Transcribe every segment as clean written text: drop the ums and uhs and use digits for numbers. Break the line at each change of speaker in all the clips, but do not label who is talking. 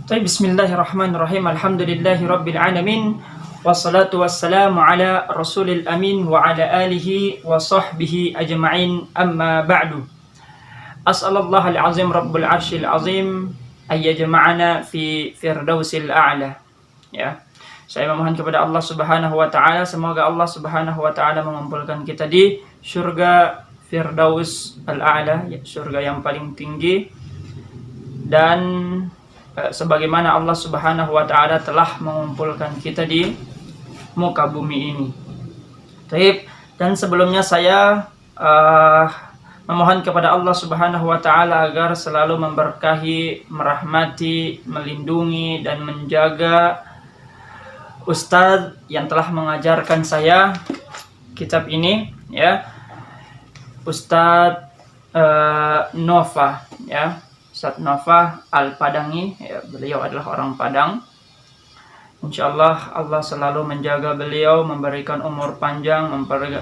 Bismillahirrahmanirrahim. Alhamdulillahirabbil alamin. Wassalatu wassalamu ala rasulil amin wa ala alihi wa sahbihi ajma'in. Amma ba'du. As'alallahal azim rabbul arsyil azim ayyajma'ana fi firdausil a'la. Ya. Saya memohon kepada Allah Subhanahu wa taala, semoga Allah Subhanahu wa taala mengumpulkan kita di surga Firdaus al-A'la, surga yang paling tinggi. Dan sebagaimana Allah Subhanahu wa taala telah mengumpulkan kita di muka bumi ini. Baik, dan sebelumnya saya memohon kepada Allah Subhanahu wa taala agar selalu memberkahi, merahmati, melindungi dan menjaga Ustadz yang telah mengajarkan saya kitab ini, ya, Ustadz Nova, ya, Ustadz Nova Al-Padangi, ya, beliau adalah orang Padang. Insyaallah Allah selalu menjaga beliau, memberikan umur panjang,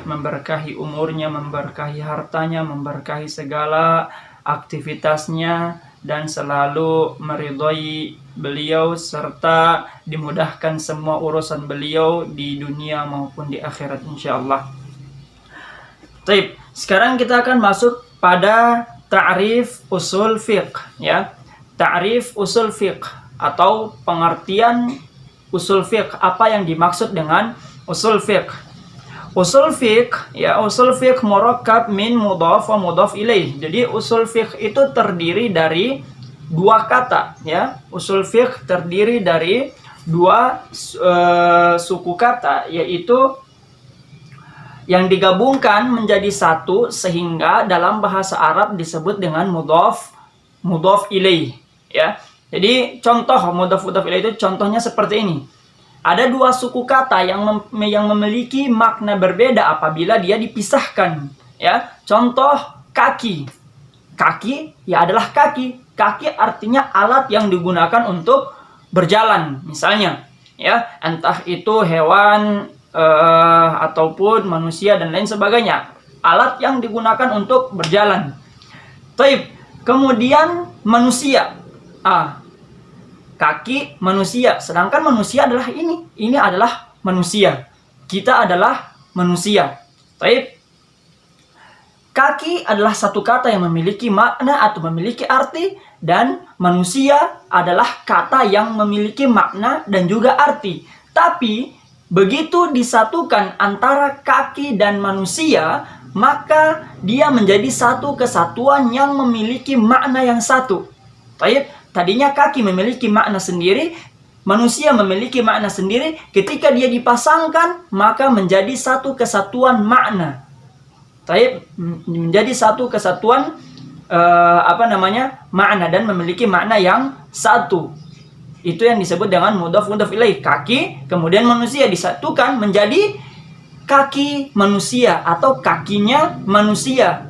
memberkahi umurnya, memberkahi hartanya, memberkahi segala aktivitasnya, dan selalu meridhai beliau serta dimudahkan semua urusan beliau di dunia maupun di akhirat insyaallah. Baik, sekarang kita akan masuk pada ta'rif usul fiqh, ya. Ta'rif usul fiqh atau pengertian usul fiqh. Apa yang dimaksud dengan usul fiqh? Usul fiqh, ya, usul fiqh murakkab min mudhaf wa mudhaf ilaih. Jadi usul fiqh itu terdiri dari dua kata, ya. Usul fiqh terdiri dari dua suku kata, yaitu yang digabungkan menjadi satu sehingga dalam bahasa Arab disebut dengan mudhaf ilaih, ya. Jadi contoh mudhaf ilaih itu contohnya seperti ini. Ada dua suku kata yang memiliki makna berbeda apabila dia dipisahkan, ya. Contoh kaki. Kaki ya adalah kaki. Kaki artinya alat yang digunakan untuk berjalan, misalnya, ya, entah itu hewan ataupun manusia dan lain sebagainya, alat yang digunakan untuk berjalan. Taib. Kemudian manusia, kaki manusia, sedangkan manusia adalah ini adalah manusia, kita adalah manusia. Taib. Kaki adalah satu kata yang memiliki makna atau memiliki arti, dan manusia adalah kata yang memiliki makna dan juga arti. Tapi begitu disatukan antara kaki dan manusia, maka dia menjadi satu kesatuan yang memiliki makna yang satu. Baik, tadinya kaki memiliki makna sendiri, manusia memiliki makna sendiri. Ketika dia dipasangkan, maka menjadi satu kesatuan makna. Baik, menjadi satu kesatuan makna dan memiliki makna yang satu. Itu yang disebut dengan mudhaf ilaih. Kaki, kemudian manusia disatukan menjadi kaki manusia atau kakinya manusia.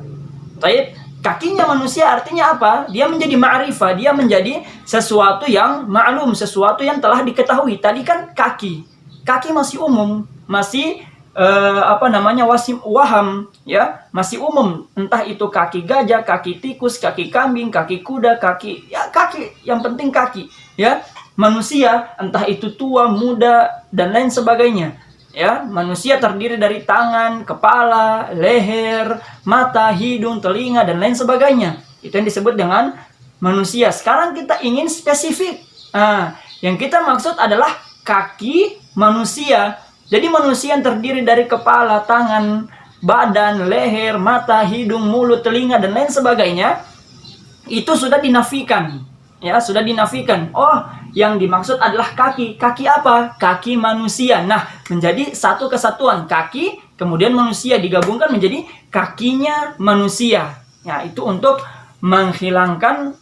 Baik, kakinya manusia artinya apa? Dia menjadi ma'rifah, dia menjadi sesuatu yang maklum, sesuatu yang telah diketahui. Tadi kan kaki. Kaki masih umum, masih waham, ya, masih umum. Entah itu kaki gajah, kaki tikus, kaki kambing, kaki kuda, kaki, yang penting kaki, ya. Manusia entah itu tua, muda dan lain sebagainya, ya. Manusia terdiri dari tangan, kepala, leher, mata, hidung, telinga dan lain sebagainya. Itu yang disebut dengan manusia. Sekarang kita ingin spesifik. Yang kita maksud adalah kaki manusia. Jadi manusia yang terdiri dari kepala, tangan, badan, leher, mata, hidung, mulut, telinga dan lain sebagainya, itu sudah dinafikan, ya, sudah dinafikan. Oh, yang dimaksud adalah kaki. Kaki apa? Kaki manusia. Nah, menjadi satu kesatuan. Kaki, kemudian manusia digabungkan menjadi kakinya manusia. Ya, itu untuk menghilangkan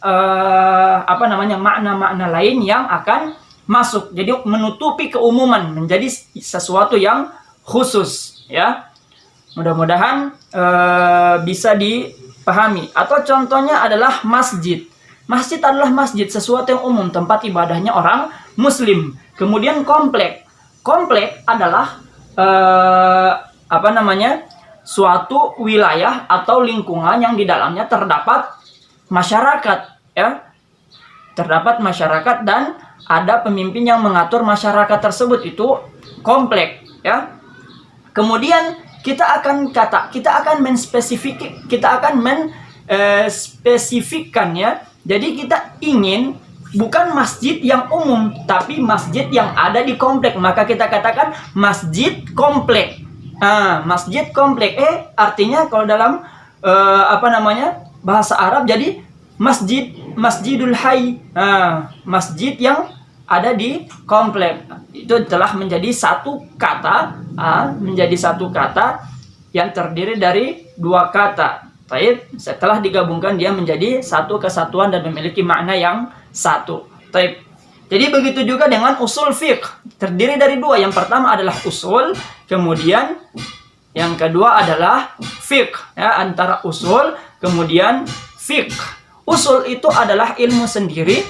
makna-makna lain yang akan masuk. Jadi menutupi keumuman menjadi sesuatu yang khusus, ya. Mudah-mudahan bisa dipahami. Atau contohnya adalah masjid. Masjid adalah masjid, sesuatu yang umum, tempat ibadahnya orang muslim. Kemudian komplek. Komplek adalah suatu wilayah atau lingkungan yang di dalamnya terdapat masyarakat, ya. Terdapat masyarakat dan ada pemimpin yang mengatur masyarakat tersebut, itu kompleks ya. Kemudian kita akan menspesifikkan ya. Jadi kita ingin bukan masjid yang umum, tapi masjid yang ada di komplek. Maka kita katakan masjid komplek. Masjid komplek. Artinya kalau dalam bahasa Arab jadi masjidul hayy. Masjid yang ada di komplek. Itu telah menjadi satu kata, yang terdiri dari dua kata. Taib, setelah digabungkan dia menjadi satu kesatuan dan memiliki makna yang satu. Taib. Jadi begitu juga dengan usul fiqh, terdiri dari dua. Yang pertama adalah usul, kemudian yang kedua adalah fiqh. Ya, antara usul kemudian fiqh. Usul itu adalah ilmu sendiri,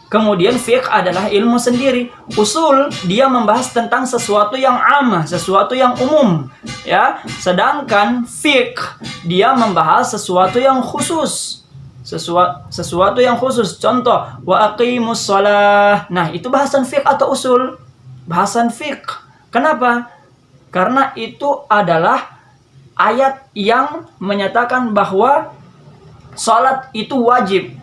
kemudian fiqh adalah ilmu sendiri. Usul dia membahas tentang sesuatu yang amah, sesuatu yang umum, ya. Sedangkan fiqh dia membahas sesuatu yang khusus. Sesuatu yang khusus. Contoh, wa aqimus shalah. Nah, itu bahasan fiqh atau usul? Bahasan fiqh. Kenapa? Karena itu adalah ayat yang menyatakan bahwa salat itu wajib.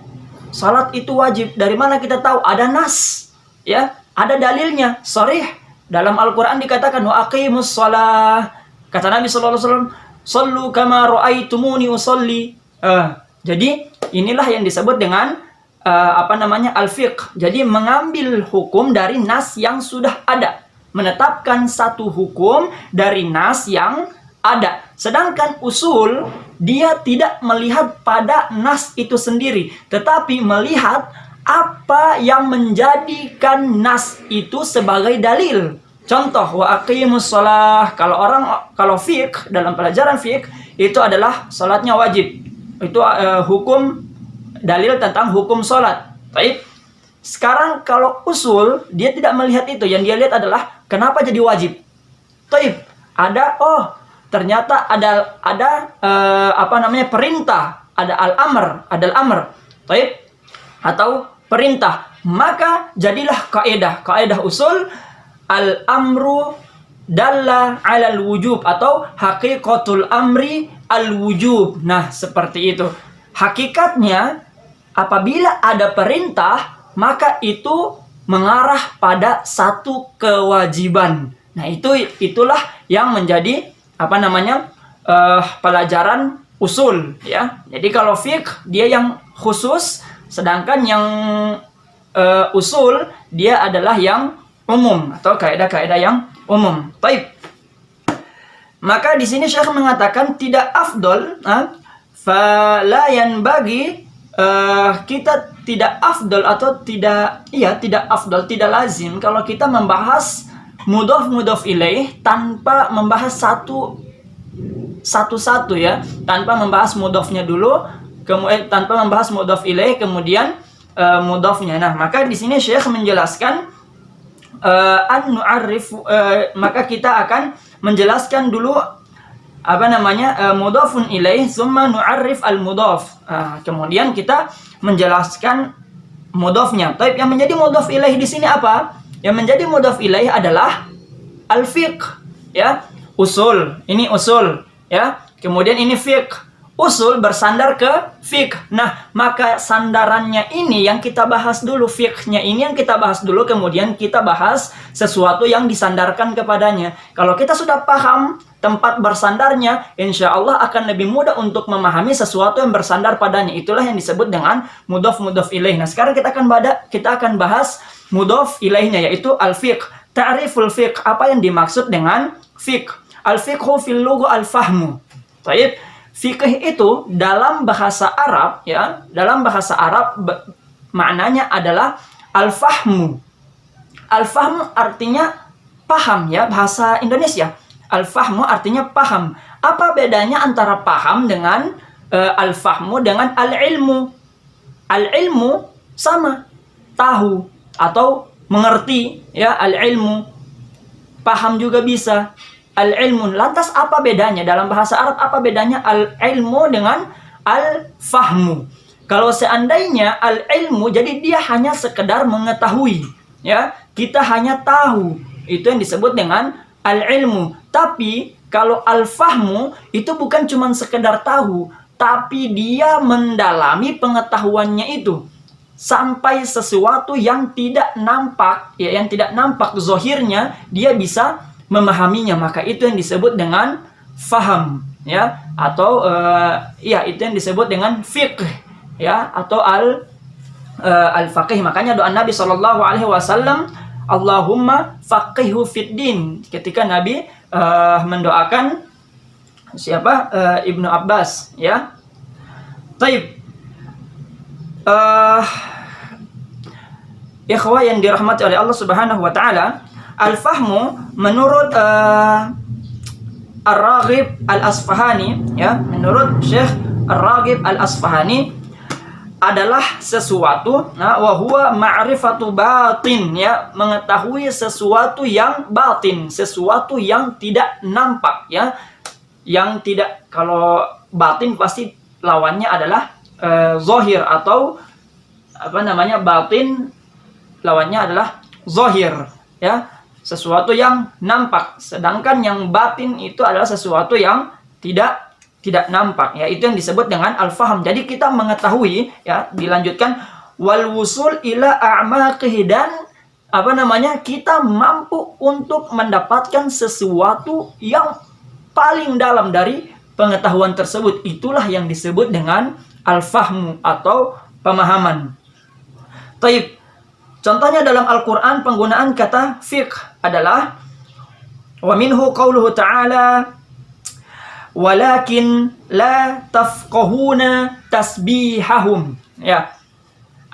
Salat itu wajib. Dari mana kita tahu? Ada nas, ya, ada dalilnya, sharih. Dalam Al-Qur'an dikatakan wa aqimus shalah. Kata Nabi sallallahu alaihi wasallam, "Shallu kama ra'aitumuni usolli." Jadi inilah yang disebut dengan al-fiqh. Jadi mengambil hukum dari nas yang sudah ada, menetapkan satu hukum dari nas yang ada. Sedangkan usul dia tidak melihat pada nas itu sendiri, tetapi melihat apa yang menjadikan nas itu sebagai dalil. Contoh, wa aqimus shalah. Kalau fiqh, dalam pelajaran fiqh itu adalah salatnya wajib. Itu hukum, dalil tentang hukum salat. Baik. Sekarang kalau usul dia tidak melihat itu, yang dia lihat adalah kenapa jadi wajib. Baik. Ternyata ada perintah, ada al-amr, baik, atau perintah. Maka jadilah kaidah usul al-amru dalla 'alal wujub atau haqiqatul amri al-wujub. Nah, seperti itu. Hakikatnya apabila ada perintah, maka itu mengarah pada satu kewajiban. Nah, itulah yang menjadi pelajaran usul, ya. Jadi kalau fiqh dia yang khusus, sedangkan yang usul dia adalah yang umum atau kaidah-kaidah yang umum. Baik. Maka di sini Syekh mengatakan tidak afdol, fala yanbaghi, kita tidak afdol atau tidak afdol, tidak lazim kalau kita membahas mudhof ilaih tanpa membahas satu-satu, ya, tanpa membahas mudhofnya dulu, kemudian tanpa membahas mudhof ilaih kemudian mudhofnya. Nah, maka di sini Syekh menjelaskan maka kita akan menjelaskan dulu mudhofun ilaih summa nu'arrif al-mudhof. Kemudian kita menjelaskan mudhofnya. Tapi yang menjadi mudhof ilaih di sini apa? Yang menjadi mudhof ilaih adalah al-fiqh, ya. Usul, ini usul, ya. Kemudian ini fiqh. Usul bersandar ke fiqh. Nah, maka sandarannya ini yang kita bahas dulu, fiqhnya ini yang kita bahas dulu, kemudian kita bahas sesuatu yang disandarkan kepadanya. Kalau kita sudah paham tempat bersandarnya, insya Allah akan lebih mudah untuk memahami sesuatu yang bersandar padanya. Itulah yang disebut dengan mudhof ilaih. Nah, sekarang kita akan bahas mudhof ilaihnya, yaitu al-fiqh. Ta'riful fiqh, apa yang dimaksud dengan fiqh? Al-fiqhu fil lugha al-fahmu. Baik. Fikih itu dalam bahasa Arab, ya, dalam bahasa Arab maknanya adalah al-fahmu. Al-fahmu artinya paham, ya, bahasa Indonesia. Al-fahmu artinya paham. Apa bedanya antara paham dengan al-fahmu dengan al-ilmu? Al-ilmu sama, tahu atau mengerti, ya, al-ilmu. Paham juga bisa. Al-ilmu. Lantas apa bedanya? Dalam bahasa Arab apa bedanya al-ilmu dengan al-fahmu? Kalau seandainya al-ilmu, jadi dia hanya sekedar mengetahui. ya. Kita hanya tahu. Itu yang disebut dengan al-ilmu. Tapi kalau al-fahmu itu bukan cuma sekedar tahu, tapi dia mendalami pengetahuannya itu sampai sesuatu yang tidak nampak, ya, yang tidak nampak zohirnya, dia bisa memahaminya. Maka itu yang disebut dengan faham, ya, atau ya itu yang disebut dengan fiqh, ya, atau al-faqih. Makanya doa Nabi SAW, Allahumma faqihhu fid din, ketika Nabi mendoakan siapa? Ibnu Abbas, ya. Taib. Ikhwah yang dirahmati oleh Allah Subhanahu wa taala, al-fahmu menurut Ar-Raghib Al-Asfahani, ya, menurut Syekh Ar-Raghib Al-Asfahani adalah sesuatu, wa huwa ma'rifatu batin, ya, mengetahui sesuatu yang batin, sesuatu yang tidak nampak, ya, yang tidak, kalau batin pasti lawannya adalah zahir, atau apa namanya, batin lawannya adalah zahir, ya, sesuatu yang nampak. Sedangkan yang batin itu adalah sesuatu yang tidak nampak, ya. Itu yang disebut dengan al-faham. Jadi kita mengetahui, ya, dilanjutkan wal wusul ila a'maqihi, dan apa namanya, kita mampu untuk mendapatkan sesuatu yang paling dalam dari pengetahuan tersebut. Itulah yang disebut dengan al-fahmu atau pemahaman. Taib. Contohnya dalam Al-Quran penggunaan kata fiqh adalah wa minhu qauluhu ta'ala walakin la tafqahuna tasbihahum, ya.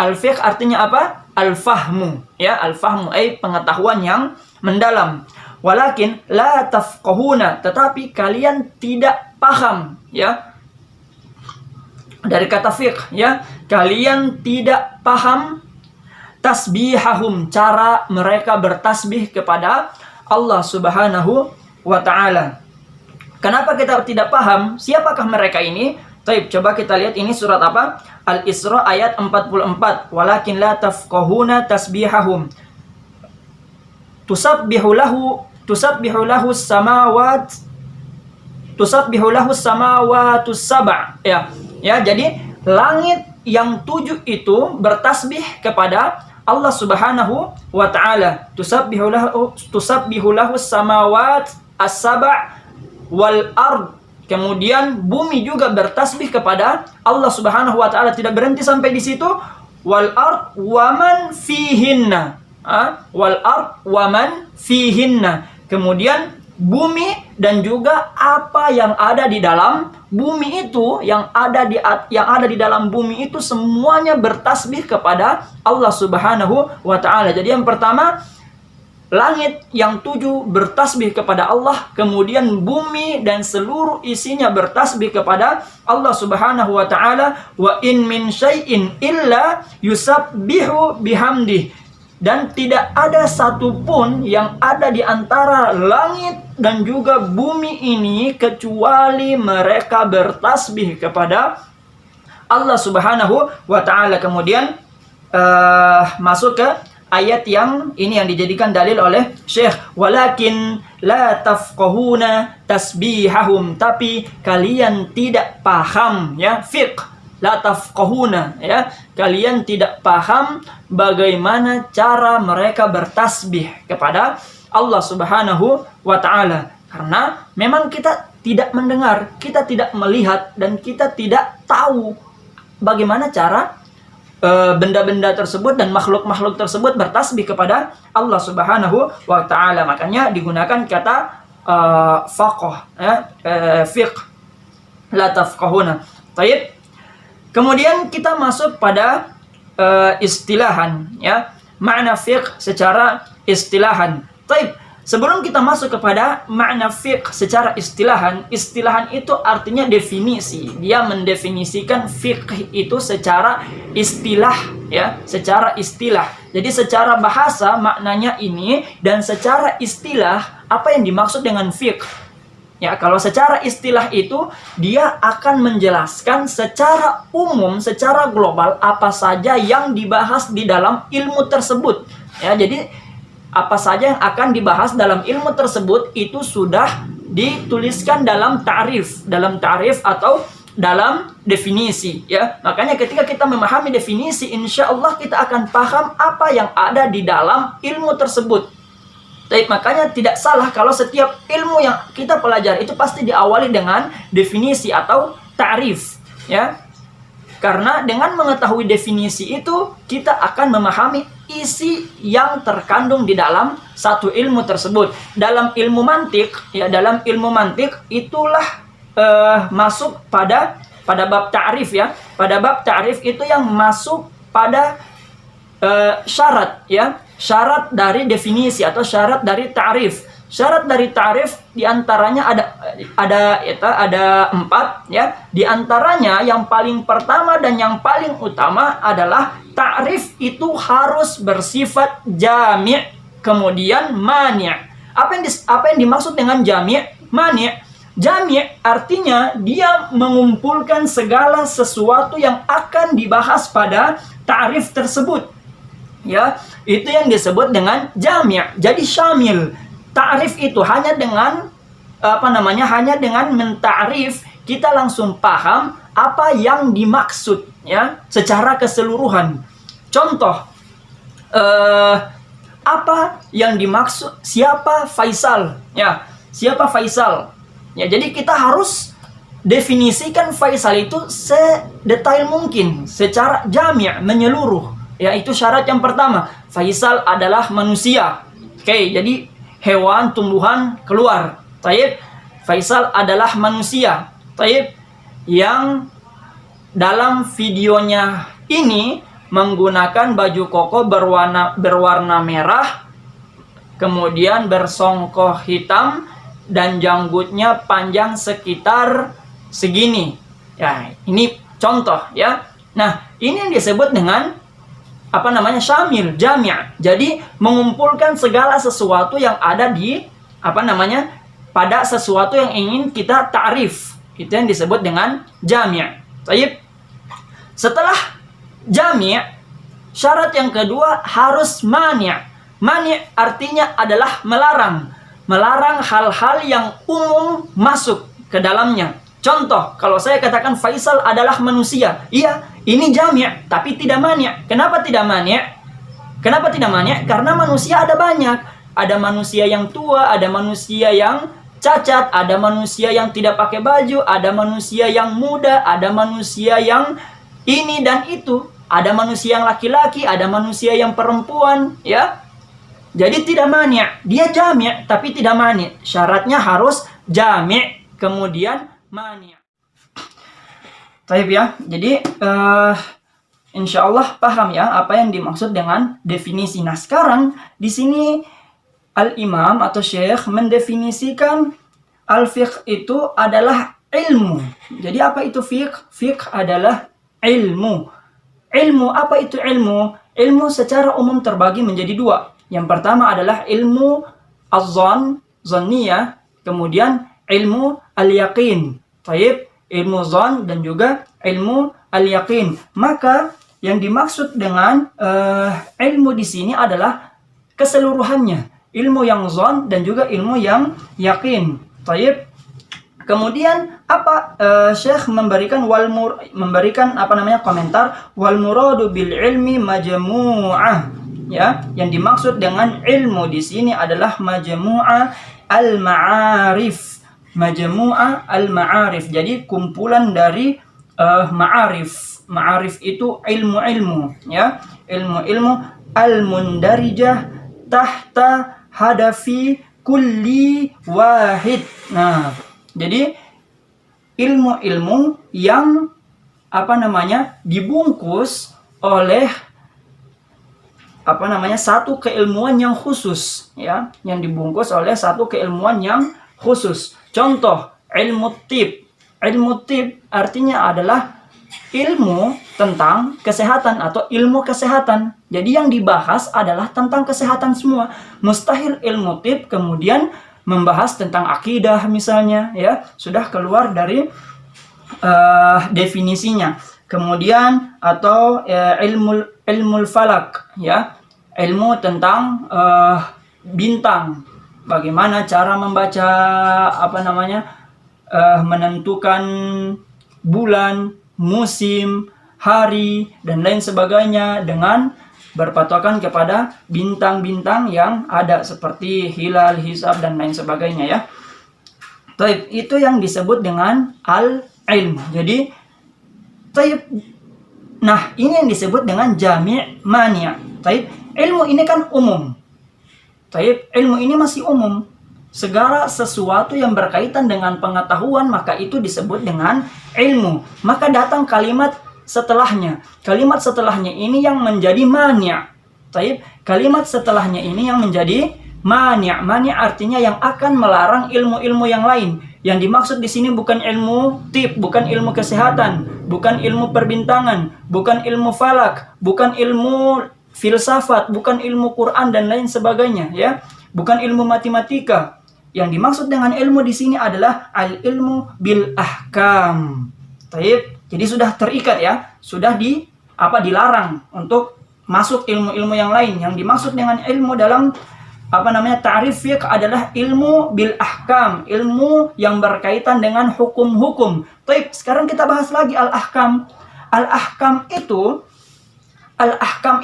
Al-fiqh artinya apa? Al-fahmu, ya, al-fahmu ay pengetahuan yang mendalam. Walakin la tafqahuna, tetapi kalian tidak paham, ya. Dari kata fiqh, ya, kalian tidak paham tasbihahum, cara mereka bertasbih kepada Allah Subhanahu wa ta'ala. Kenapa kita tidak paham? Siapakah mereka ini? Taib, coba kita lihat ini surat apa? Al-Isra ayat 44. Walakin la tafqahuna tasbihahum. Tusabbihu lahu samawati sab'a. Ya. Ya, jadi langit yang 7 itu bertasbih kepada Allah Subhanahu wa ta'ala. Tusabbihu lahu samawat as-saba' wal ard. Kemudian bumi juga bertasbih kepada Allah Subhanahu wa ta'ala. Tidak berhenti sampai di situ. Wal ard wa man fihinna. Wal ard wa man fihinna. Kemudian bumi dan juga apa yang ada di dalam bumi itu, yang ada di dalam bumi itu semuanya bertasbih kepada Allah Subhanahu wa ta'ala. Jadi yang pertama, langit yang 7 bertasbih kepada Allah, kemudian bumi dan seluruh isinya bertasbih kepada Allah Subhanahu wa ta'ala. Wa in min syai'in illa yusabbihu bihamdih. Dan tidak ada satupun yang ada di antara langit dan juga bumi ini kecuali mereka bertasbih kepada Allah Subhanahu wa ta'ala. Kemudian masuk ke ayat yang ini yang dijadikan dalil oleh Syekh. Walakin la tafqahuna tasbihahum, tapi kalian tidak paham, ya, fiqh. La tafqahuna, ya, kalian tidak paham bagaimana cara mereka bertasbih kepada Allah Subhanahu wa ta'ala. Karena memang kita tidak mendengar, kita tidak melihat, dan kita tidak tahu bagaimana cara benda-benda tersebut dan makhluk-makhluk tersebut bertasbih kepada Allah Subhanahu wa ta'ala. Makanya digunakan kata faqah, ya, fiqh. La tafqahuna. Baik. Kemudian kita masuk pada istilahan, ya, makna fiqh secara istilahan. Taib, sebelum kita masuk kepada makna fiqh secara istilahan, istilahan itu artinya definisi. Dia mendefinisikan fiqh itu secara istilah, ya, secara istilah. Jadi secara bahasa maknanya ini, dan secara istilah apa yang dimaksud dengan fiqh. Ya, kalau secara istilah itu dia akan menjelaskan secara umum, secara global apa saja yang dibahas di dalam ilmu tersebut. Ya, jadi apa saja yang akan dibahas dalam ilmu tersebut itu sudah dituliskan dalam ta'rif atau dalam definisi, ya. Makanya ketika kita memahami definisi, insya Allah kita akan paham apa yang ada di dalam ilmu tersebut. Tapi makanya tidak salah kalau setiap ilmu yang kita pelajari itu pasti diawali dengan definisi atau ta'rif, ya. Karena dengan mengetahui definisi itu, kita akan memahami isi yang terkandung di dalam satu ilmu tersebut. Dalam ilmu mantik, ya, dalam ilmu mantik itulah masuk pada bab ta'rif, ya. Pada bab ta'rif itu yang masuk pada syarat, ya. Syarat dari definisi atau syarat dari ta'rif. Syarat dari ta'rif diantaranya ada 4, ya. Diantaranya yang paling pertama dan yang paling utama adalah ta'rif itu harus bersifat jami', kemudian mani'. Apa yang dimaksud dengan jami', mani'? Jami' artinya dia mengumpulkan segala sesuatu yang akan dibahas pada ta'rif tersebut. Ya, itu yang disebut dengan jami'. Jadi syamil. Ta'rif itu hanya dengan hanya dengan menta'rif kita langsung paham apa yang dimaksud, ya, secara keseluruhan. Contoh, apa yang dimaksud, siapa Faisal, ya, siapa Faisal. Ya, jadi kita harus definisikan Faisal itu sedetail mungkin, secara jami', menyeluruh. Ya, itu syarat yang pertama. Faisal adalah manusia. Oke, jadi hewan, tumbuhan keluar. Taib. Faisal adalah manusia. Taib. Yang dalam videonya ini menggunakan baju koko berwarna merah, kemudian bersongkoh hitam, dan janggutnya panjang sekitar segini. Ya, ini contoh, ya. Nah, ini yang disebut dengan syamil, jami'. Jadi mengumpulkan segala sesuatu yang ada di pada sesuatu yang ingin kita ta'rif. Itu yang disebut dengan jami'. Baik. Setelah jami', syarat yang kedua harus mani'. Mani' artinya adalah melarang. Melarang hal-hal yang umum masuk ke dalamnya. Contoh, kalau saya katakan Faisal adalah manusia. Iya, ini jami', tapi tidak mani'. Kenapa tidak mani'? Kenapa tidak mani'? Karena manusia ada banyak. Ada manusia yang tua, ada manusia yang cacat, ada manusia yang tidak pakai baju, ada manusia yang muda, ada manusia yang ini dan itu. Ada manusia yang laki-laki, ada manusia yang perempuan, ya. Jadi tidak mani', dia jami', tapi tidak mani'. Syaratnya harus jami', kemudian mani'. Taib, ya. Jadi insya Allah paham, ya, apa yang dimaksud dengan definisi. Nah, sekarang di sini Al-Imam atau Syekh mendefinisikan al-fiqh itu adalah ilmu. Jadi apa itu fiqh? Fiqh adalah ilmu. Ilmu, apa itu ilmu? Ilmu secara umum terbagi menjadi 2. Yang pertama adalah ilmu az-zan, zanniyah, kemudian ilmu al-yaqin. Taib, ilmu zan dan juga ilmu al-yaqin. Maka yang dimaksud dengan ilmu di sini adalah keseluruhannya. Ilmu yang zan dan juga ilmu yang yakin. Taib. Kemudian Syekh memberikan komentar wal muradu bil ilmi majmu'ah. Ya, yang dimaksud dengan ilmu di sini adalah majmu'ah al-ma'arif. Majmu'ah al-ma'arif. Jadi kumpulan dari ma'arif. Ma'arif itu ilmu-ilmu, ya. Ilmu-ilmu al-mundarijah tahta hadafi kulli wahid. Nah, jadi ilmu-ilmu yang dibungkus oleh satu keilmuan yang khusus, ya, yang dibungkus oleh satu keilmuan yang khusus. Contoh, ilmu tib. Ilmu tib artinya adalah ilmu tentang kesehatan atau ilmu kesehatan. Jadi yang dibahas adalah tentang kesehatan semua. Mustahil ilmu tib kemudian membahas tentang akidah misalnya, ya, sudah keluar dari definisinya. Kemudian atau ilmu falak, ya. ilmu tentang bintang, bagaimana cara membaca menentukan bulan, musim, hari, dan lain sebagainya dengan berpatokan kepada bintang-bintang yang ada seperti hilal, hisab, dan lain sebagainya ya. Taib, itu yang disebut dengan al-ilm. Jadi taib, nah ini yang disebut dengan jami' mani'. Taib, ilmu ini kan umum. Taib, ilmu ini masih umum. Segala sesuatu yang berkaitan dengan pengetahuan maka itu disebut dengan ilmu. Maka datang kalimat setelahnya. Kalimat setelahnya ini yang menjadi mani'. Taib, kalimat setelahnya ini yang menjadi mani'. Mani' artinya yang akan melarang ilmu-ilmu yang lain. Yang dimaksud di sini bukan ilmu tib, bukan ilmu kesehatan, bukan ilmu perbintangan, bukan ilmu falak, bukan ilmu filsafat, bukan ilmu Quran dan lain sebagainya ya. Bukan ilmu matematika. Yang dimaksud dengan ilmu di sini adalah al-ilmu bil ahkam. Taib. Jadi sudah terikat ya, sudah dilarang untuk masuk ilmu-ilmu yang lain. Yang dimaksud dengan ilmu dalam ta'rif fiqh adalah ilmu bil ahkam, ilmu yang berkaitan dengan hukum-hukum. Taib, sekarang kita bahas lagi al-ahkam. Al-ahkam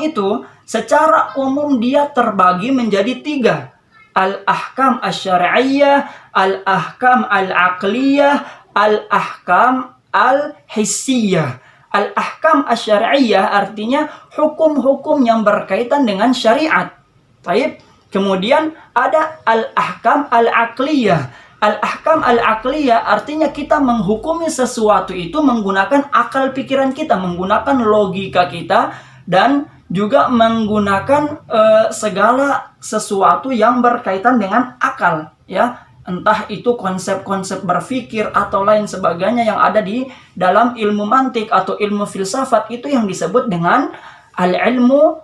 itu secara umum dia terbagi menjadi 3. Al-ahkam asy-syar'iyyah, al-ahkam al-aqliyah, al-ahkam al-hissiyah. Al-ahkam asy-syar'iyyah artinya hukum-hukum yang berkaitan dengan syariat. Taib. Kemudian ada al-ahkam al-aqliyah. Al-ahkam al-aqliyah artinya kita menghukumi sesuatu itu menggunakan akal pikiran kita, menggunakan logika kita, dan juga menggunakan segala sesuatu yang berkaitan dengan akal ya. Entah itu konsep-konsep berpikir atau lain sebagainya yang ada di dalam ilmu mantik atau ilmu filsafat, itu yang disebut dengan al-ilmu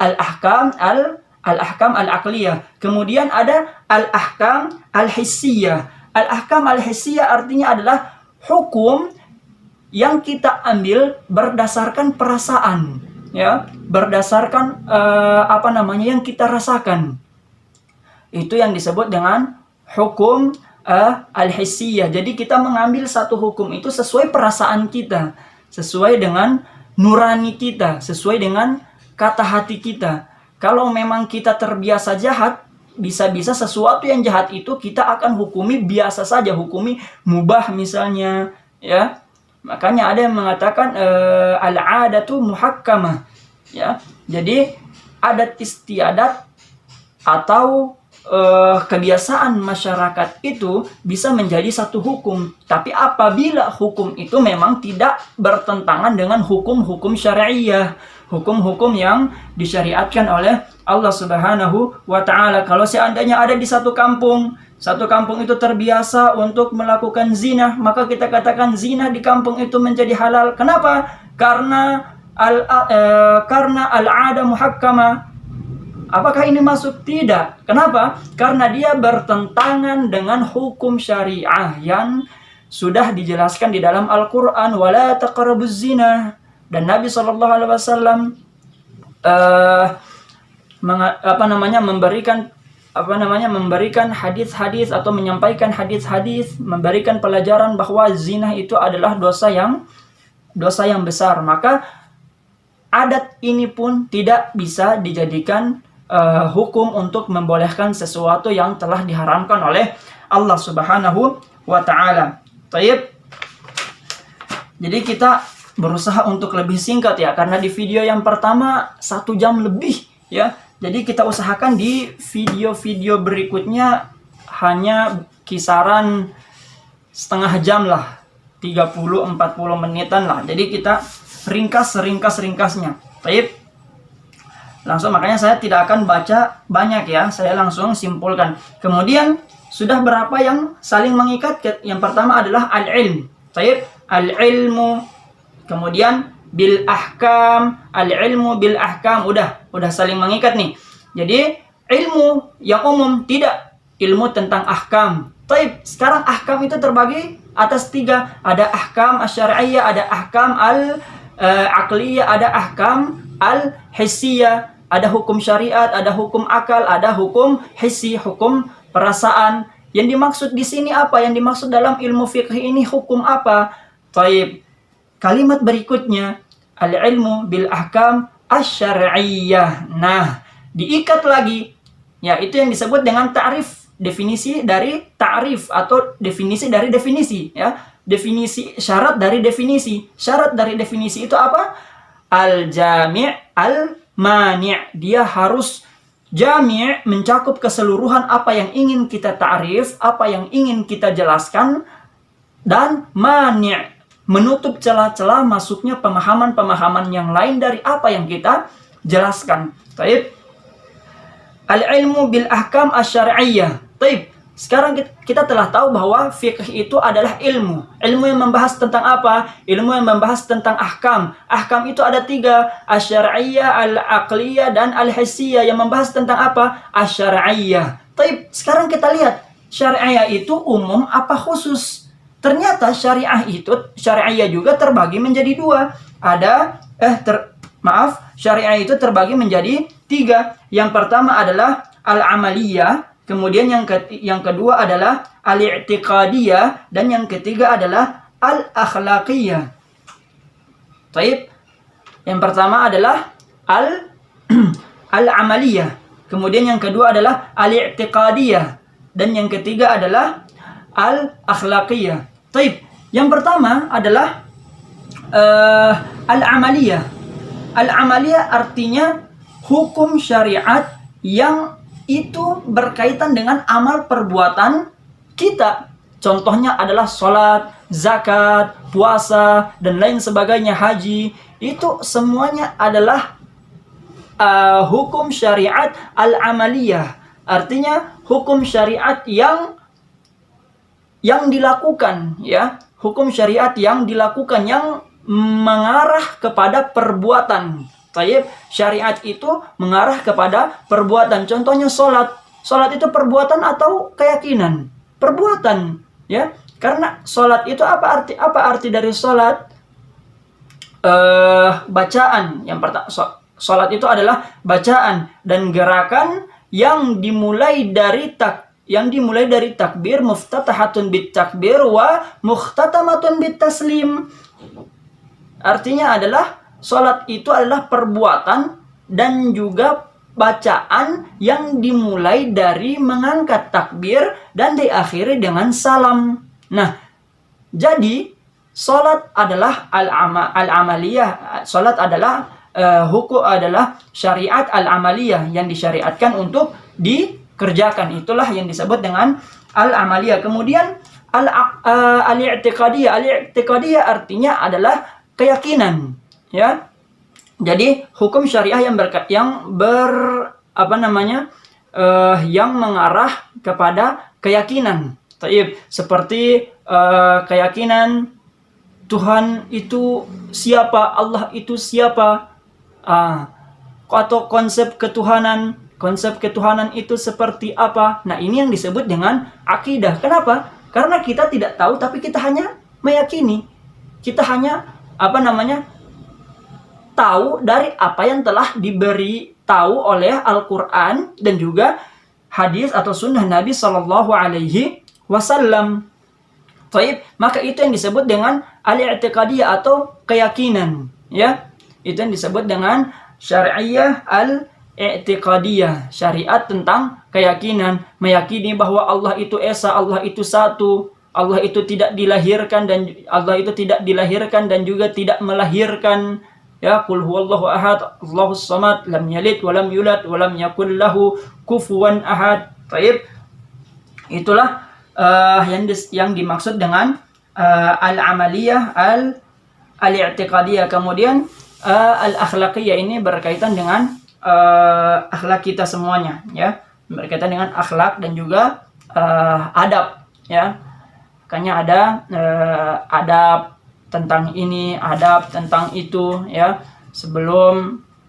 al-ahkam al-ahkam al-aqliyah. Kemudian ada al-ahkam al-hissiyah. Al-ahkam al-hissiyah artinya adalah hukum yang kita ambil berdasarkan perasaan ya, berdasarkan yang kita rasakan. Itu yang disebut dengan hukum al-hissiyah. Jadi kita mengambil satu hukum itu sesuai perasaan kita, sesuai dengan nurani kita, sesuai dengan kata hati kita. Kalau memang kita terbiasa jahat, bisa-bisa sesuatu yang jahat itu kita akan hukumi biasa saja, hukumi mubah misalnya ya. Makanya ada yang mengatakan al-'adatu muhakkamah ya. Jadi adat istiadat atau kebiasaan masyarakat itu bisa menjadi satu hukum. Tapi apabila hukum itu memang tidak bertentangan dengan hukum-hukum syariah, hukum-hukum yang disyariatkan oleh Allah Subhanahu wa ta'ala. Kalau seandainya ada di satu kampung itu terbiasa untuk melakukan zina, maka kita katakan zina di kampung itu menjadi halal. Kenapa? Karena al-'ada muhakkamah. Apakah ini masuk? Tidak. Kenapa? Karena dia bertentangan dengan hukum syariah yang sudah dijelaskan di dalam Al-Quran, wala taqrabuz zina. Dan Nabi SAW memberikan hadis-hadis atau menyampaikan hadis-hadis, memberikan pelajaran bahwa zina itu adalah dosa yang besar. Maka adat ini pun tidak bisa dijadikan hukum untuk membolehkan sesuatu yang telah diharamkan oleh Allah Subhanahu wa ta'ala. Taib. Jadi kita berusaha untuk lebih singkat ya, karena di video yang pertama 1 jam lebih ya. Jadi kita usahakan di video-video berikutnya hanya kisaran setengah jam lah, 30-40 menitan lah. Jadi kita ringkas-ringkasnya. Taib. Langsung, makanya saya tidak akan baca banyak ya, saya langsung simpulkan. Kemudian sudah berapa yang saling mengikat? Yang pertama adalah al-ilm. Taib, al-ilmu. Kemudian bil ahkam, al-ilmu bil ahkam, udah saling mengikat nih. Jadi ilmu yang umum, tidak ilmu tentang ahkam. Taib, sekarang ahkam itu terbagi atas 3. Ada ahkam asy-syar'iyyah, ada ahkam al-aqliyah, ada ahkam al-hissiyah. Ada hukum syariat, ada hukum akal, ada hukum hissi, hukum perasaan. Yang dimaksud di sini apa? Yang dimaksud dalam ilmu fikih ini hukum apa? Taib. Kalimat berikutnya, al-ilmu bil ahkam asy-syar'iyyah. Nah, diikat lagi. Ya, itu yang disebut dengan ta'rif, definisi dari ta'rif atau definisi dari definisi, ya. Definisi syarat dari definisi. Syarat dari definisi itu apa? Al-jami' al-mani'. Dia harus jami', mencakup keseluruhan apa yang ingin kita ta'rif, apa yang ingin kita jelaskan, dan mani', menutup celah-celah masuknya pemahaman-pemahaman yang lain dari apa yang kita jelaskan. Taib. Al-ilmu bil ahkam asy-syar'iyyah. Taib. Sekarang kita telah tahu bahwa fikih itu adalah ilmu. Ilmu yang membahas tentang apa? Ilmu yang membahas tentang ahkam. Ahkam itu ada 3. Asy-syar'iyyah, al-aqliyah, dan al-hissiyah. Yang membahas tentang apa? Asy-syar'iyyah. Taib. Sekarang kita lihat. Syariah itu umum apa khusus? Ternyata syariah juga terbagi menjadi 2. Syariah itu terbagi menjadi 3. Yang pertama adalah al-amaliyah, kemudian yang kedua adalah al-i'tiqadiyah, dan yang ketiga adalah al-akhlaqiyah. Baik. Yang pertama adalah al-amaliyah, kemudian yang kedua adalah al-i'tiqadiyah, dan yang ketiga adalah al-akhlaqiyah. Taib. Yang pertama adalah al-amaliyah. Al-amaliyah artinya hukum syariat yang itu berkaitan dengan amal perbuatan kita. Contohnya adalah sholat, zakat, puasa, dan lain sebagainya, haji. Itu semuanya adalah hukum syariat al-amaliyah. Artinya hukum syariat yang dilakukan, ya, hukum syariat yang dilakukan yang mengarah kepada perbuatan. Taib. Syariat itu mengarah kepada perbuatan. Contohnya sholat. Sholat itu perbuatan atau keyakinan? Perbuatan, ya. Karena sholat itu apa arti dari sholat? Bacaan. Yang pertama, sholat itu adalah bacaan dan gerakan yang dimulai dari takbir, muftatahatun bit takbir wa mukhtatamatun bit taslim. Artinya adalah sholat itu adalah perbuatan dan juga bacaan yang dimulai dari mengangkat takbir dan diakhiri dengan salam. Nah, jadi sholat adalah al-amaliyah. Sholat adalah hukum adalah syariat al-amaliyah yang disyariatkan untuk dikerjakan. Itulah yang disebut dengan al-amaliyah. Kemudian al-i'tiqadiyah. Al-i'tiqadiyah artinya adalah keyakinan, ya. Jadi hukum syariah yang mengarah kepada keyakinan. Taib. Seperti keyakinan Tuhan itu siapa, Allah itu siapa, atau konsep ketuhanan itu seperti apa. Nah, ini yang disebut dengan akidah. Kenapa? Karena kita tidak tahu, tapi kita hanya meyakini. Kita hanya tahu dari apa yang telah diberi tahu oleh Al-Quran dan juga hadis atau sunnah Nabi Sallallahu Alaihi Wasallam. Taib. Maka itu yang disebut dengan al-i'tiqadiyah atau keyakinan, ya. Itu yang disebut dengan syariah al-i'tiqadiyah, syariat tentang keyakinan, meyakini bahwa Allah itu esa, Allah itu satu, Allah itu tidak dilahirkan dan juga tidak melahirkan. Ya, qul huwallahu ahad, Allahus samad, lam yalid wa lam yulad wa lam yakul lahu kufuwan ahad. Baik. Itulah yang dimaksud dengan al-amaliyah al-i'tiqadiyah. Kemudian al-akhlaqiyah ini berkaitan dengan akhlak kita semuanya, ya. Berkaitan dengan akhlak dan juga adab, ya. Makanya ada adab tentang ini, adab tentang itu, ya.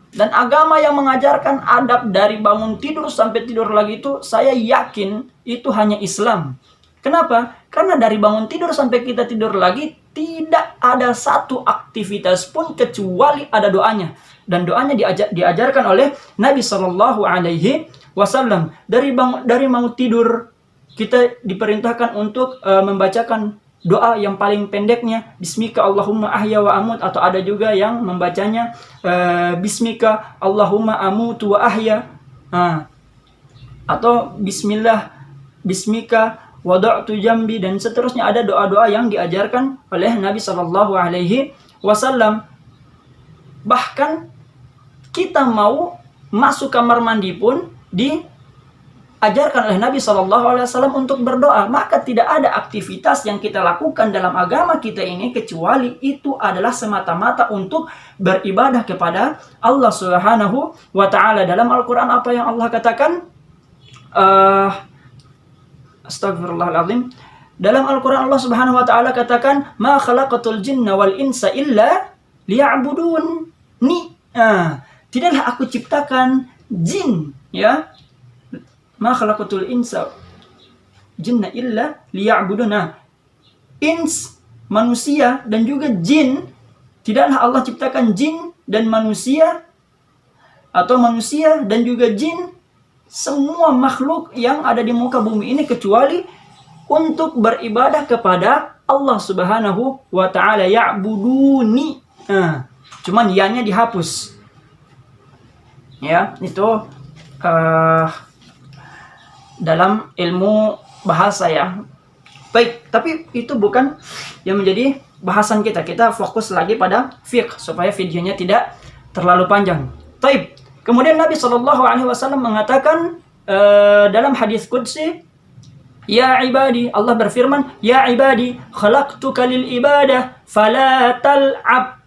Dan agama yang mengajarkan adab dari bangun tidur sampai tidur lagi itu, saya yakin itu hanya Islam. Kenapa? Karena dari bangun tidur sampai kita tidur lagi tidak ada satu aktivitas pun kecuali ada doanya. Dan doanya diajarkan oleh Nabi Shallallahu Alaihi Wasallam. Dari mau tidur kita diperintahkan untuk membacakan doa yang paling pendeknya, Bismika Allahumma ahya wa amut, atau ada juga yang membacanya Bismika Allahumma amutu wa ahya, atau Bismillah Bismika wada'tu jambi, dan seterusnya. Ada doa-doa yang diajarkan oleh Nabi Shallallahu Alaihi Wasallam. Bahkan kita mau masuk kamar mandi pun diajarkan oleh Nabi Shallallahu Alaihi Wasallam untuk berdoa. Maka tidak ada aktivitas yang kita lakukan dalam agama kita ini kecuali itu adalah semata-mata untuk beribadah kepada Allah Subhanahu wa Ta'ala. Dalam Al-Quran apa yang Allah katakan? Astagfirullahaladzim. Dalam Al-Quran Allah Subhanahu wa Ta'ala katakan, ma khalaqatul jinna wal insa illa liya'budun. Tidaklah aku ciptakan jin, ya. Ma khalaqatul insa jinna illa liya'budun. Ins, manusia, dan juga jin, tidaklah Allah ciptakan jin dan manusia, atau manusia dan juga jin, semua makhluk yang ada di muka bumi ini kecuali untuk beribadah kepada Allah Subhanahu wa Ta'ala. Ya'buduni. Cuman ya-nya dihapus. Ya, itu dalam ilmu bahasa, ya. Baik, tapi itu bukan yang menjadi bahasan kita. Kita fokus lagi pada fiqh supaya videonya tidak terlalu panjang. Baik. Kemudian Nabi Shallallahu Alaihi Wasallam mengatakan dalam hadis qudsi, ya ibadi, Allah berfirman, ya ibadi, khalaqtuka lil ibadah, fala tal'ab.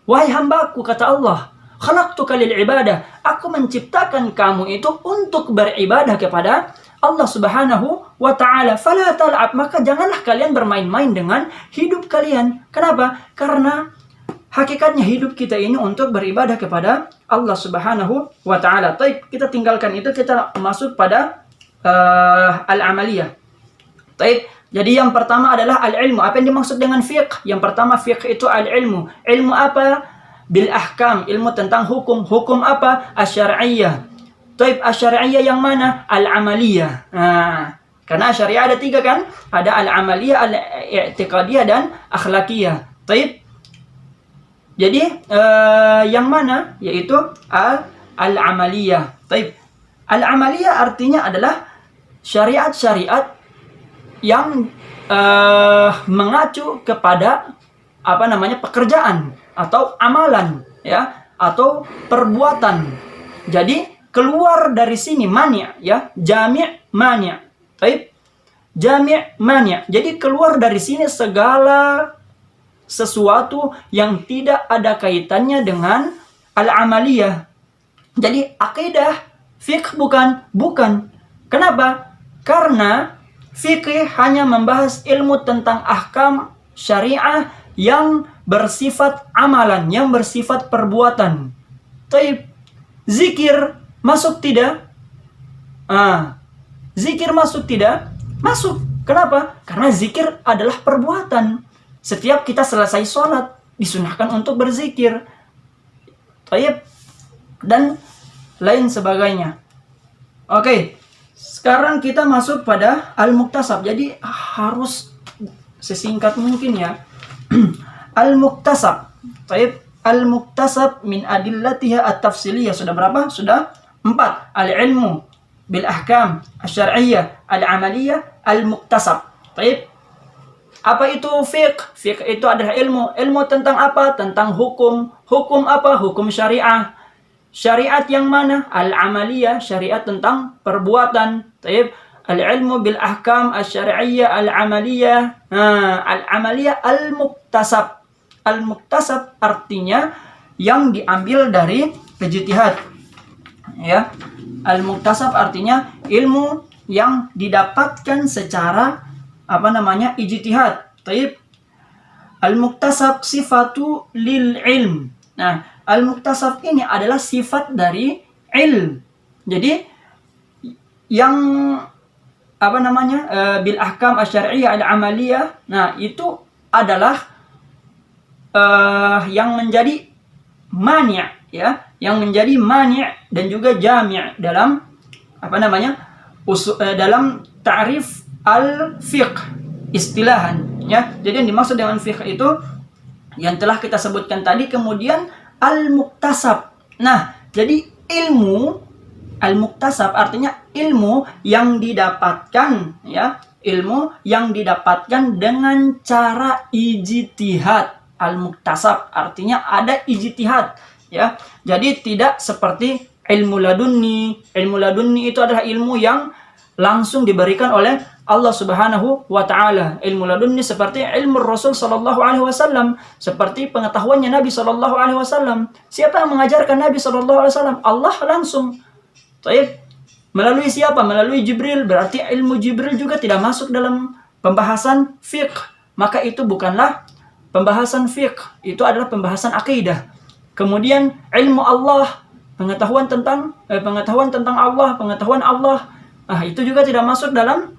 Wahai hambaku, kata Allah, khalaqtuka lil ibadah, aku menciptakan kamu itu untuk beribadah kepada Allah Subhanahu wa Ta'ala. Fala tal'ab, maka janganlah kalian bermain-main dengan hidup kalian. Kenapa? Karena hakikatnya hidup kita ini untuk beribadah kepada Allah Subhanahu wa Ta'ala. Taib, kita tinggalkan itu, kita masuk pada al-amaliyah. Taib, jadi yang pertama adalah al-ilmu. Apa yang dimaksud dengan fiqh? Yang pertama, fiqh itu al-ilmu. Ilmu apa? Bil ahkam, ilmu tentang hukum. Hukum apa? Asy-syar'iyyah. Taib, asy-syar'iyyah yang mana? Al-amaliyah. Karena syariah ada 3 kan? Ada al-amaliyah, al-i'tiqadiyah, dan akhlakiyah. Taib. Jadi yang mana? Yaitu al-amaliyah. Taib. Al-amaliyah artinya adalah syariat-syariat yang mengacu kepada pekerjaan atau amalan, ya, atau perbuatan. Jadi keluar dari sini mani', ya, jami' mani'. Taib. Jami' mani'. Jadi keluar dari sini segala sesuatu yang tidak ada kaitannya dengan al-amaliyah. Jadi akidah, fiqh bukan. Kenapa? Karena fiqh hanya membahas ilmu tentang ahkam syariah yang bersifat amalan, yang bersifat perbuatan. Taib. Zikir masuk tidak? Zikir masuk tidak? Masuk. Kenapa? Karena zikir adalah perbuatan. Setiap kita selesai sholat, disunahkan untuk berzikir. Taib. Dan lain sebagainya. Oke. Sekarang kita masuk pada al-muktasab. Jadi harus sesingkat mungkin, ya. Al-muktasab. Taib. Al-muktasab min adillatiha at-tafsiliyah. Sudah berapa? Sudah 4. Al-ilmu bil ahkam asy-syar'iyyah, al-amaliyah, al-muktasab. Taib. Apa itu fiqh? Fiqh itu adalah ilmu. Ilmu tentang apa? Tentang hukum. Hukum apa? Hukum syariah. Syariat yang mana? Al-amaliyah, syariat tentang perbuatan. Taib. Al-ilmu bil ahkam asy-syar'iyyah, al-amaliyah. Al-amaliyah, al-muktasab. Al-muktasab artinya yang diambil dari ijtihad. Ya. Al-muktasab artinya ilmu yang didapatkan secara ijtihad. Taib. Al-muktasab sifatu lil ilm. Nah, al-muktasab ini adalah sifat dari ilm. Jadi yang bil ahkam asy-syar'iyyah al-amaliyah, nah itu adalah yang menjadi mani', ya, yang menjadi mani' dan juga jami' dalam dalam ta'rif al-fiqh istilahan, ya. Jadi yang dimaksud dengan fiqh itu yang telah kita sebutkan tadi, kemudian al-muktasab. Nah, jadi ilmu al-muktasab artinya ilmu yang didapatkan, ya, ilmu yang didapatkan dengan cara ijtihad. Al-muktasab artinya ada ijtihad, ya. Jadi tidak seperti ilmu ladunni. Ilmu ladunni itu adalah ilmu yang langsung diberikan oleh Allah Subhanahu wa taala. Ilmu ladunni seperti ilmu Rasul sallallahu alaihi wasallam, seperti pengetahuannya Nabi sallallahu alaihi wasallam. Siapa yang mengajarkan Nabi sallallahu alaihi wasallam? Allah langsung. Baik. Melalui siapa? Melalui Jibril. Berarti ilmu Jibril juga tidak masuk dalam pembahasan fiqh. Maka itu bukanlah pembahasan fiqh, itu adalah pembahasan akidah. Kemudian ilmu Allah, pengetahuan tentang Allah, pengetahuan Allah, itu juga tidak masuk dalam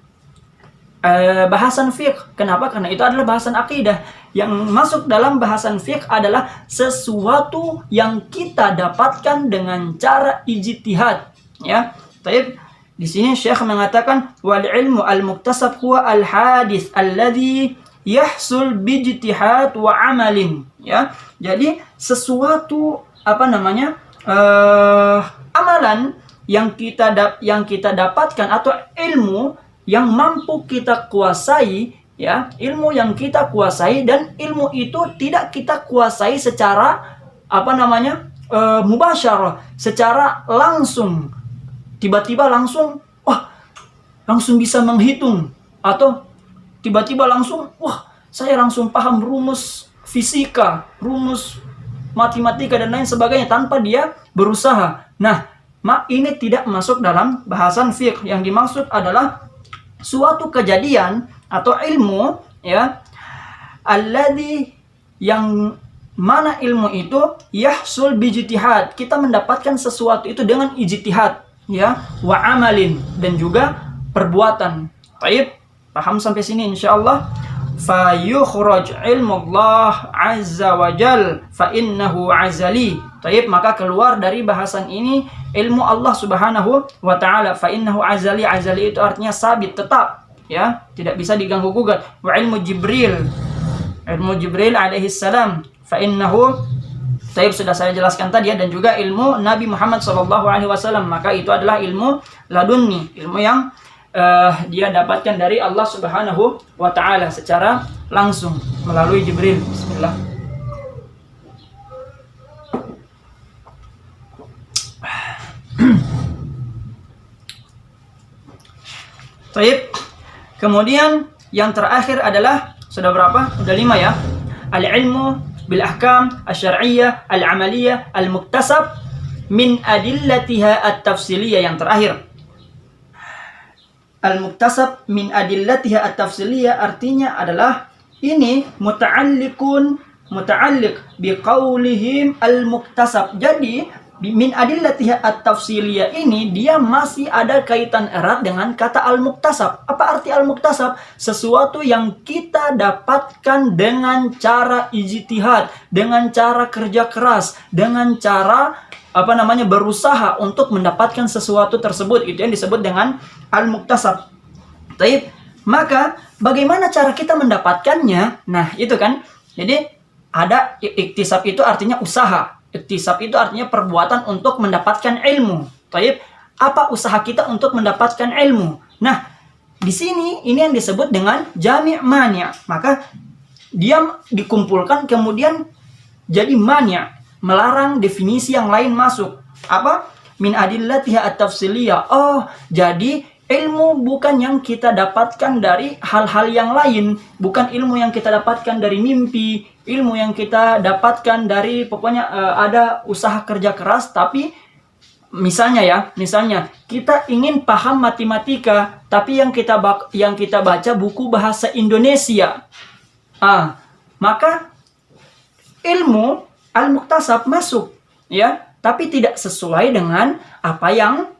bahasan fiqh. Kenapa? Karena itu adalah bahasan akidah. Yang masuk dalam bahasan fiqh adalah sesuatu yang kita dapatkan dengan cara ijtihad, ya. Baik. Di sini Syekh mengatakan wal ilmu al-muktasab huwa al-hadits alladhi yahsul bijtihad wa amalin, ya. Jadi sesuatu amalan yang kita dapatkan atau ilmu yang mampu kita kuasai, ya, ilmu yang kita kuasai, dan ilmu itu tidak kita kuasai secara mubasyarah, secara langsung, tiba-tiba langsung langsung bisa menghitung, atau tiba-tiba langsung saya langsung paham rumus fisika, rumus matematika dan lain sebagainya tanpa dia berusaha. Nah, ini tidak masuk dalam bahasan fiqh. Yang dimaksud adalah suatu kejadian atau ilmu, ya, alladzi, yang mana ilmu itu yahsul bijtihad, kita mendapatkan sesuatu itu dengan ijtihad, ya, wa amalin, dan juga perbuatan. Baik, paham sampai sini insyaallah? Fa yukhraj ilmu Allah azza wa jal fa innahu azali. Baik, maka keluar dari bahasan ini ilmu Allah Subhanahu wa taala. Fa innahu azali, azali itu artinya sabit, tetap, ya, tidak bisa diganggu gugat. Wa ilmu Jibril, ilmu Jibril alaihi salam, fa innahu, sudah saya jelaskan tadi, ya, dan juga ilmu Nabi Muhammad sallallahu alaihi wasallam, maka itu adalah ilmu ladunni, ilmu yang dia dapatkan dari Allah Subhanahu wa taala secara langsung melalui Jibril. Bismillah. Baik. Kemudian yang terakhir adalah, sudah berapa? Sudah 5, ya. Al-ilmu bil ahkam asy-syar'iyyah al-amaliyah al-muktasab min adillatiha at-tafsiliyah, yang terakhir. Al-muktasab min adillatiha at-tafsiliyah artinya adalah ini muta'alliq biqaulihim al-muktasab. Jadi min adillatiha at-tafsiliyah ini dia masih ada kaitan erat dengan kata al-muktasab. Apa arti al-muktasab? Sesuatu yang kita dapatkan dengan cara ijtihad, dengan cara kerja keras, dengan cara berusaha untuk mendapatkan sesuatu tersebut. Itu yang disebut dengan al-muktasab. Baik, maka bagaimana cara kita mendapatkannya? Nah, itu kan. Jadi ada iktisab, itu artinya usaha. Iktisab itu artinya perbuatan untuk mendapatkan ilmu. Baik, apa usaha kita untuk mendapatkan ilmu? Nah, di sini ini yang disebut dengan jami' mani'. Maka dia dikumpulkan kemudian jadi mani', melarang definisi yang lain masuk. Apa? Min adillatiha at-tafsiliyah. Oh, jadi ilmu bukan yang kita dapatkan dari hal-hal yang lain, bukan ilmu yang kita dapatkan dari mimpi, ilmu yang kita dapatkan dari ada usaha kerja keras. Tapi misalnya kita ingin paham matematika, tapi yang kita baca buku bahasa Indonesia. Maka ilmu al-muktasab masuk, ya, tapi tidak sesuai dengan apa yang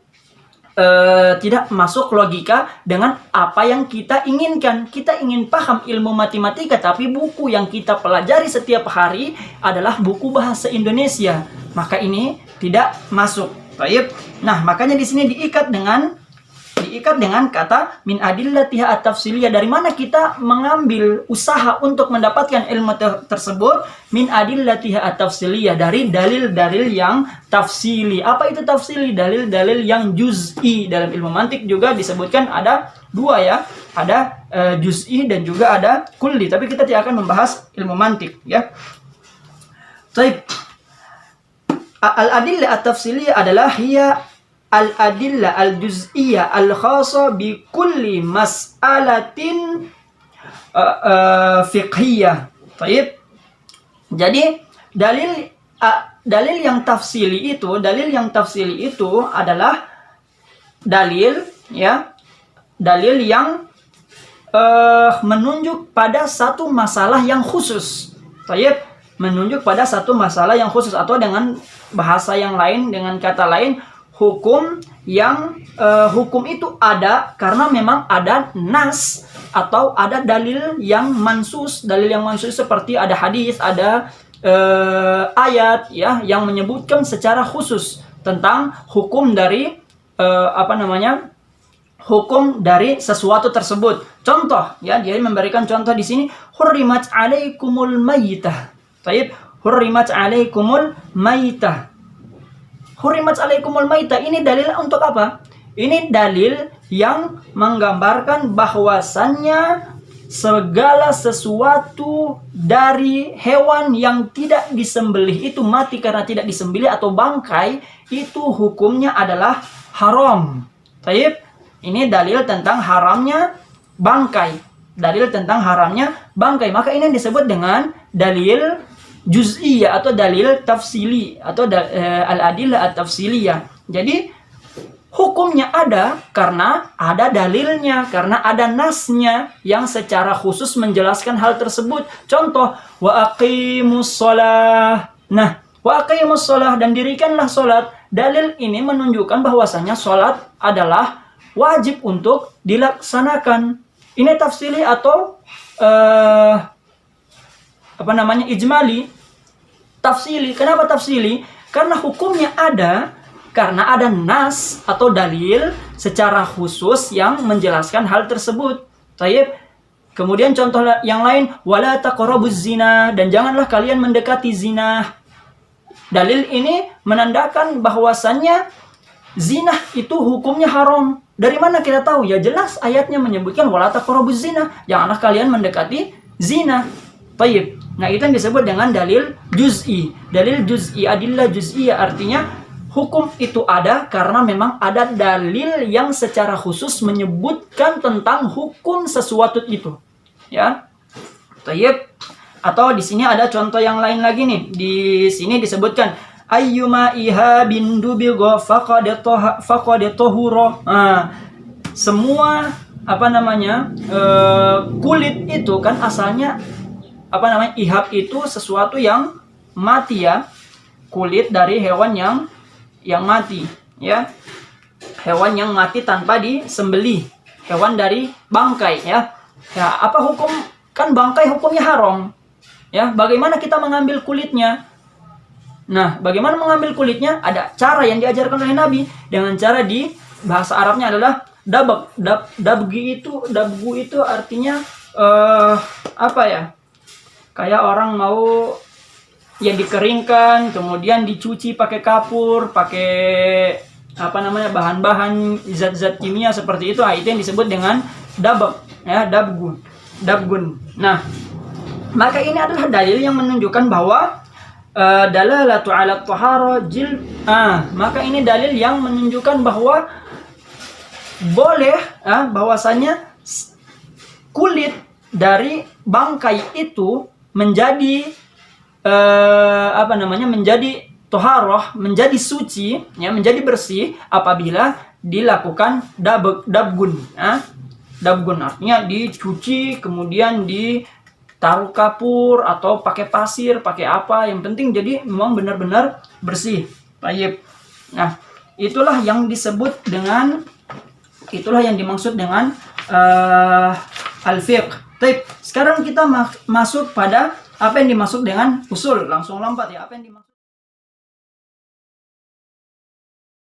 tidak masuk logika dengan apa yang kita inginkan. Kita ingin paham ilmu matematika, tapi buku yang kita pelajari setiap hari adalah buku bahasa Indonesia. Maka ini tidak masuk. Baik. Nah, makanya di sini diikat dengan kata min adillatiha at-tafsiliyah. Dari mana kita mengambil usaha untuk mendapatkan ilmu tersebut? Min adillatiha at-tafsiliyah, dari dalil-dalil yang tafsili. Apa itu tafsili? Dalil-dalil yang juz'i. Dalam ilmu mantik juga disebutkan ada dua ya. Ada juz'i dan juga ada kulli. Tapi kita tidak akan membahas ilmu mantik ya. Baik. Al-adillah at-tafsiliyah adalah hiya al-adillah al-juz'iyah al-khassa bi kulli mas'alatin fiqhiyah. Baik. Jadi dalil yang tafsili itu adalah dalil yang menunjuk pada satu masalah yang khusus. Baik. Menunjuk pada satu masalah yang khusus, atau dengan bahasa yang lain, dengan kata lain, hukum itu ada karena memang ada nas atau ada dalil yang mansus. Dalil yang mansus seperti ada hadis, ada ayat ya yang menyebutkan secara khusus tentang hukum dari hukum dari sesuatu tersebut. Contoh ya, dia memberikan contoh di sini, hurrimat alaikumul maitah. Baik, hurrimat alaikumul maitah. Hurrimat alaikumul maitah ini dalil untuk apa? Ini dalil yang menggambarkan bahwasannya segala sesuatu dari hewan yang tidak disembelih itu mati karena tidak disembelih atau bangkai, itu hukumnya adalah haram. Baik, ini dalil tentang haramnya bangkai. Dalil tentang haramnya bangkai. Maka ini disebut dengan dalil juz'iyah atau dalil tafsili atau al-adillah at-tafsiliyah. Jadi hukumnya ada karena ada dalilnya, karena ada nasnya yang secara khusus menjelaskan hal tersebut. Contoh, wa aqimus shalah. Nah, wa aqimus shalah, dan dirikanlah salat. Dalil ini menunjukkan bahwasanya salat adalah wajib untuk dilaksanakan. Ini tafsili atau ijmali. Tafsili. Kenapa tafsili? Karena hukumnya ada karena ada nas atau dalil secara khusus yang menjelaskan hal tersebut. Baik. Kemudian contoh yang lain, wala taqrabuz zina, dan janganlah kalian mendekati zina. Dalil ini menandakan bahwasannya zina itu hukumnya haram. Dari mana kita tahu? Ya jelas ayatnya menyebutkan wala taqrabuz zina, janganlah kalian mendekati zina. Baik. Nah, itu yang disebut dengan dalil juz'i. Dalil juz'i, adillah juz'iyah, artinya hukum itu ada karena memang ada dalil yang secara khusus menyebutkan tentang hukum sesuatu itu. Ya. Baik. Atau di sini ada contoh yang lain lagi nih. Di sini disebutkan ayyuma ihabin dubigha faqad tahura. Semua kulit itu kan asalnya ihab itu sesuatu yang mati ya, kulit dari hewan yang mati ya, hewan yang mati tanpa disembelih, hewan dari bangkai ya. Apa hukum? Kan bangkai hukumnya haram ya. Bagaimana kita mengambil kulitnya? Nah, bagaimana mengambil kulitnya? Ada cara yang diajarkan oleh Nabi, dengan cara di bahasa Arabnya adalah dabgu itu artinya kayak orang mau yang dikeringkan, kemudian dicuci pakai kapur, pakai bahan-bahan zat-zat kimia seperti itu. Itu yang disebut dengan dabgun. Nah, maka ini adalah dalil yang menunjukkan bahwa dalalatu ala tahara jil. Maka ini dalil yang menunjukkan bahwa boleh bahwasanya kulit dari bangkai itu menjadi menjadi toharoh, menjadi suci ya, menjadi bersih apabila dilakukan dabgun. Dabgun artinya dicuci, kemudian ditaruh kapur atau pakai pasir, pakai apa, yang penting jadi memang benar-benar bersih. Baik. Nah, Itulah yang disebut dengan, itulah yang dimaksud dengan al-fiqh. Baik, sekarang kita masuk pada apa yang dimaksud dengan usul. Langsung lompat ya, apa yang dimaksud